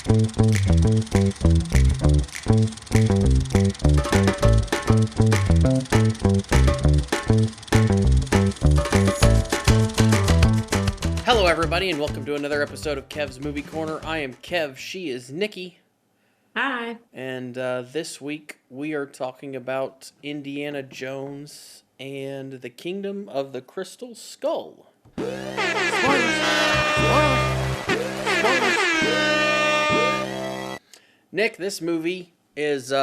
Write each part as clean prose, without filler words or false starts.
Hello, everybody, and welcome to another episode of Kev's Movie Corner. I am Kev. She is Nikki. Hi. And this week we are talking about Indiana Jones and the Kingdom of the Crystal Skull. Nick, this movie is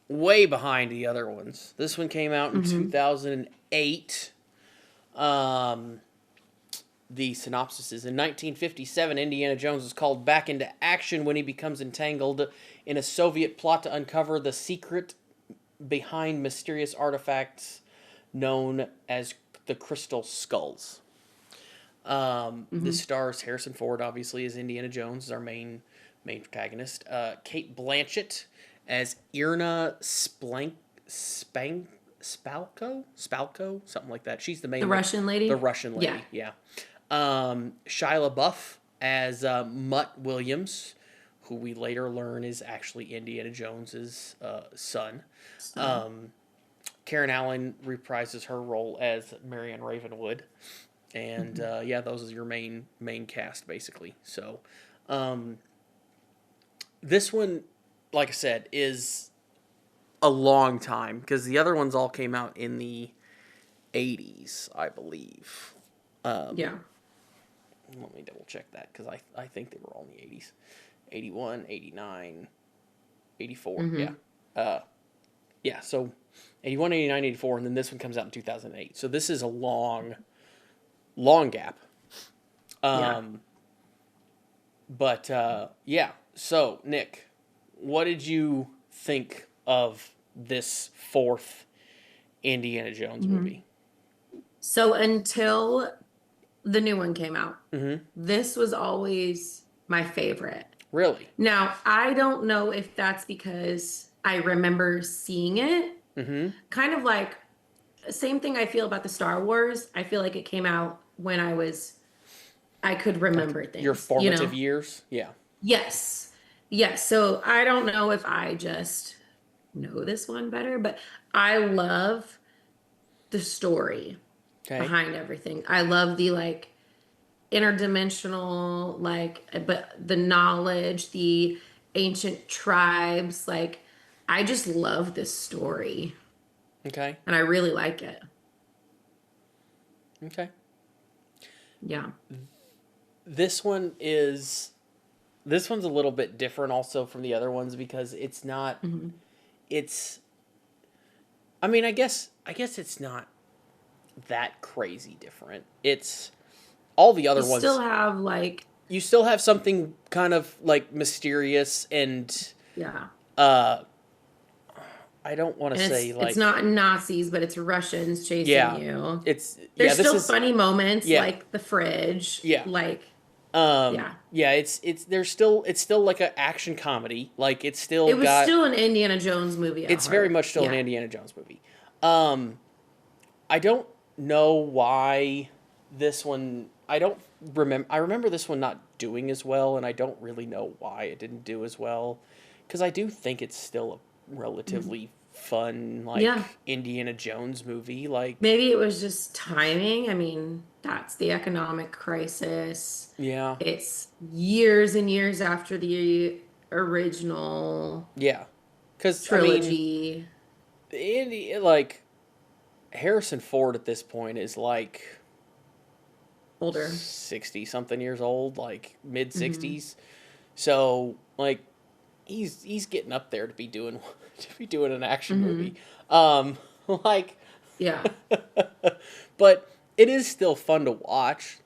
way behind the other ones. This one came out in 2008. The synopsis is, in 1957, Indiana Jones is called back into action when he becomes entangled in a Soviet plot to uncover the secret behind mysterious artifacts known as the Crystal Skulls. This stars Harrison Ford, obviously, as Indiana Jones, is our main protagonist. Cate Blanchett as Irina Spalko, something like that. She's the main... The Russian lady? The Russian lady, yeah. Shia LaBeouf as Mutt Williams, who we later learn is actually Indiana Jones's son. Karen Allen reprises her role as Marion Ravenwood. And those are your main cast, basically. So this one, like I said, is a long time, because the other ones all came out in the 80s, I believe. Let me double check that, because I think they were all in the 80s. 81, 89, 84, so 81, 89, 84, and then this one comes out in 2008. So this is a long gap. So, Nick, what did you think of this fourth Indiana Jones movie? So until the new one came out, this was always my favorite. Really? Now, I don't know if that's because I remember seeing it. Kind of like, same thing I feel about the Star Wars. I feel like it came out when I could remember things. Your formative years? Yeah. Yes. So I don't know if I just know this one better, but I love the story behind everything. I love the interdimensional, but the knowledge, the ancient tribes, I just love this story. Okay. And I really like it. Okay. Yeah. This one's a little bit different also from the other ones, because it's not I guess it's not that crazy different. It's all the other ones you still have something kind of mysterious and I don't want to say it's not Nazis, but it's Russians chasing you. There's still funny moments like the fridge. It's still like an action comedy. It was still an Indiana Jones movie. It's very much still an Indiana Jones movie. I don't know why this one. I remember this one not doing as well, and I don't really know why it didn't do as well, because I do think it's still a relatively fun Indiana Jones movie. Maybe it was just timing. I mean, that's the economic crisis. Yeah. It's years and years after the original trilogy. Harrison Ford at this point is older, 60-something years old, mid 60s. So he's getting up there to be doing an action movie. But it is still fun to watch.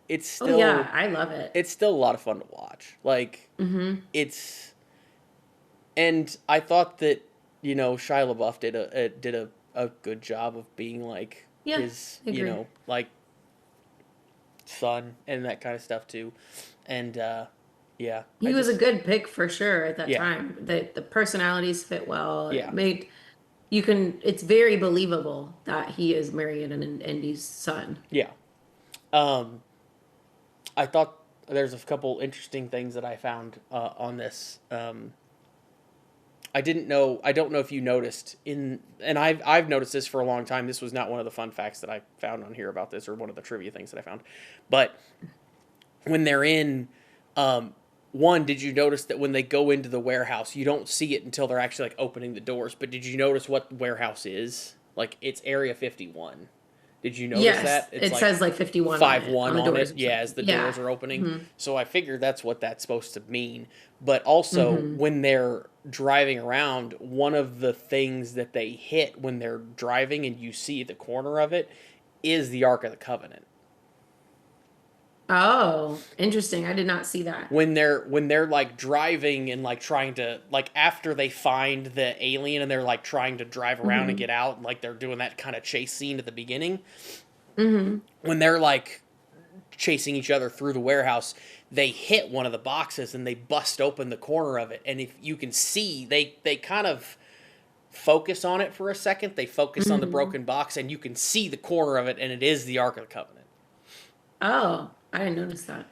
It's still I love it. It's still a lot of fun to watch. It's, and I thought that Shia LaBeouf did a good job of being his son and that kind of stuff too, and he was a good pick for sure at that time. The personalities fit well. Yeah. It's very believable that he is Marion and Indy's son. Yeah. I thought there's a couple interesting things that I found on this. I didn't know. I don't know if you noticed and I've noticed this for a long time. This was not one of the fun facts that I found on here about this, or one of the trivia things that I found. But when they're in, one, did you notice that when they go into the warehouse, you don't see it until they're actually like opening the doors? But did you notice what the warehouse is? Like, it's Area 51. Did you notice that? It says like 51 5-1 on the on doors. it. Yeah, as the doors are opening. So I figured that's what that's supposed to mean. But also, when they're driving around, one of the things that they hit when they're driving and you see the corner of it is the Ark of the Covenant. Oh, interesting. I did not see that. When they're like driving and like trying to, like, after they find the alien and they're like trying to drive around and get out, and like they're doing that kind of chase scene at the beginning. When they're like chasing each other through the warehouse, they hit one of the boxes and they bust open the corner of it. And if you can see, they kind of focus on it for a second. They focus on the broken box, and you can see the corner of it, and it is the Ark of the Covenant. Oh, I didn't notice that.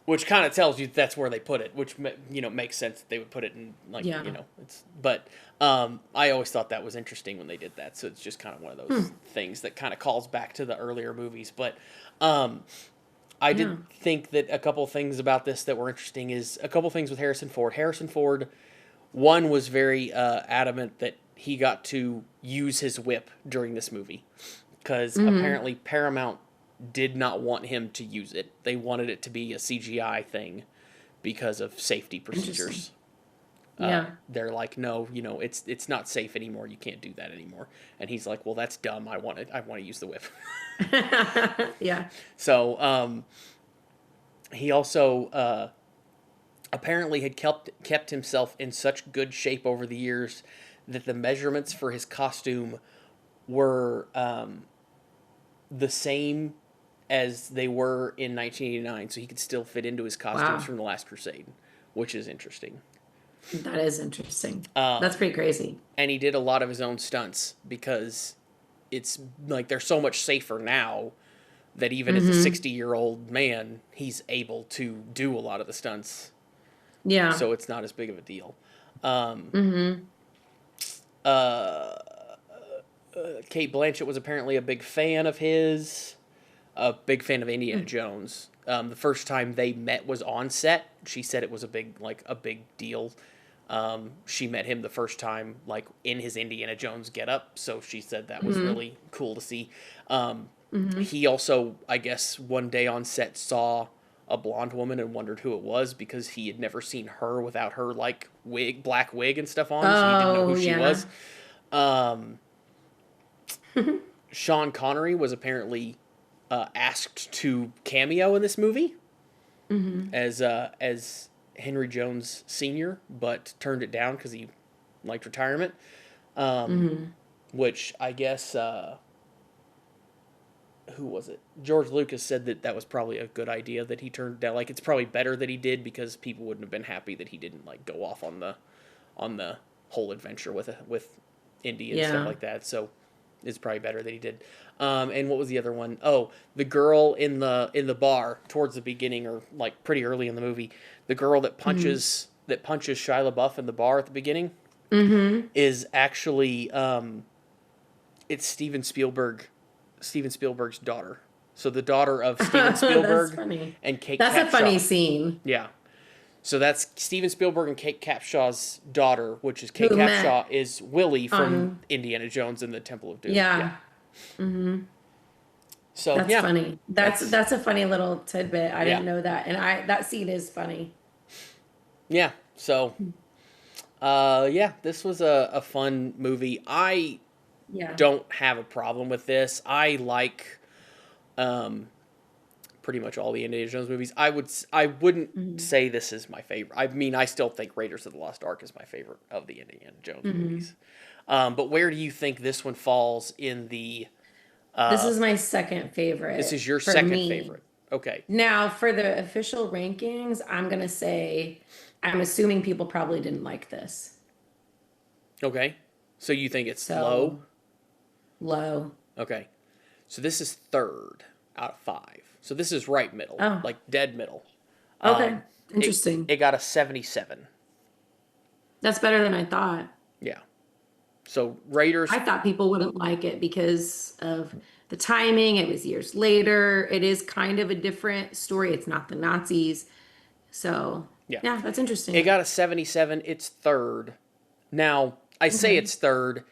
Which kind of tells you that's where they put it, which, you know, makes sense that they would put it in, like, you know, it's, but I always thought that was interesting when they did that. So it's just kind of one of those things that kind of calls back to the earlier movies. But I did think that a couple things about this that were interesting is a couple things with Harrison Ford. Harrison Ford, one, was very adamant that he got to use his whip during this movie, because apparently Paramount did not want him to use it. They wanted it to be a CGI thing because of safety procedures. They're like, no, you know, it's not safe anymore. You can't do that anymore. And he's like, well, that's dumb. I want to use the whip. So he also apparently had kept himself in such good shape over the years that the measurements for his costume were the same as they were in 1989, so he could still fit into his costumes from The Last Crusade, which is interesting. That is interesting. That's pretty crazy. And he did a lot of his own stunts, because it's like they're so much safer now that even as a 60-year-old man, he's able to do a lot of the stunts. Yeah. So it's not as big of a deal. Cate Blanchett was apparently a big fan of his, a big fan of Indiana Jones. The first time they met was on set. She said it was a big deal. She met him the first time, like, in his Indiana Jones getup, so she said that was really cool to see. He also, I guess, one day on set saw a blonde woman and wondered who it was, because he had never seen her without her, like, black wig and stuff on, so he didn't know who she was. Sean Connery was apparently asked to cameo in this movie as Henry Jones Sr., but turned it down because he liked retirement. Which I guess who was it? George Lucas said that was probably a good idea that he turned down. Like, it's probably better that he did, because people wouldn't have been happy that he didn't, like, go off on the whole adventure with Indy and stuff like that. So it's probably better that he did. And what was the other one? Oh, the girl in the bar towards the beginning, or like pretty early in the movie, the girl that punches Shia LaBeouf in the bar at the beginning is actually it's Steven Spielberg's daughter. So the daughter of Steven Spielberg and Kate Capshaw. That's a funny scene. Yeah. So that's Steven Spielberg and Kate Capshaw's daughter, which is Kate Capshaw is Willie from Indiana Jones and the Temple of Doom. Yeah. So that's funny. That's a funny little tidbit. I didn't know that, and that scene is funny. Yeah. So, this was a fun movie. I don't have a problem with this. I like pretty much all the Indiana Jones movies. I wouldn't say this is my favorite. I mean, I still think Raiders of the Lost Ark is my favorite of the Indiana Jones movies. But where do you think this one falls in the... this is my second favorite. This is your second favorite. Okay. Now, for the official rankings, I'm going to say, I'm assuming people probably didn't like this. Okay. So you think it's low? Low. Okay. So this is third out of 5. So this is right middle, like dead middle. Okay. Interesting. It got a 77. That's better than I thought. Yeah. So Raiders. I thought people wouldn't like it because of the timing. It was years later. It is kind of a different story. It's not the Nazis. So, yeah, that's interesting. It got a 77. It's third. Now, I say it's third.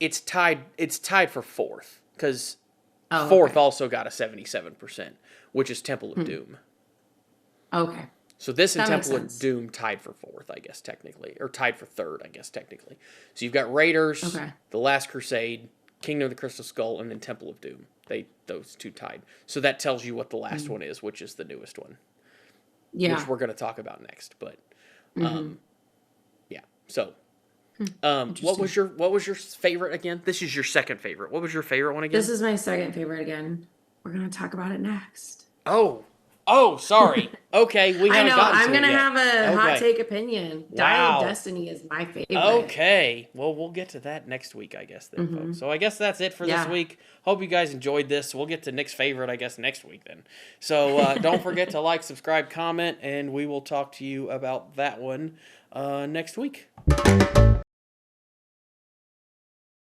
It's tied for fourth because fourth also got a 77%, which is Temple of Doom. Okay. So this and Temple of Doom tied for fourth, I guess, technically. Or tied for third, I guess, technically. So you've got Raiders, The Last Crusade, Kingdom of the Crystal Skull, and then Temple of Doom. Those two tied. So that tells you what the last one is, which is the newest one. Yeah. Which we're going to talk about next. But, yeah. So, what was your favorite again? This is your second favorite. What was your favorite one again? This is my second favorite again. We're going to talk about it next. Oh, sorry. Okay, we haven't gotten to it yet. I'm going to have a hot take opinion. Wow. Dial of Destiny is my favorite. Okay. Well, we'll get to that next week, I guess, then, folks. So I guess that's it for this week. Hope you guys enjoyed this. We'll get to Nick's favorite, I guess, next week then. So don't forget to like, subscribe, comment, and we will talk to you about that one next week.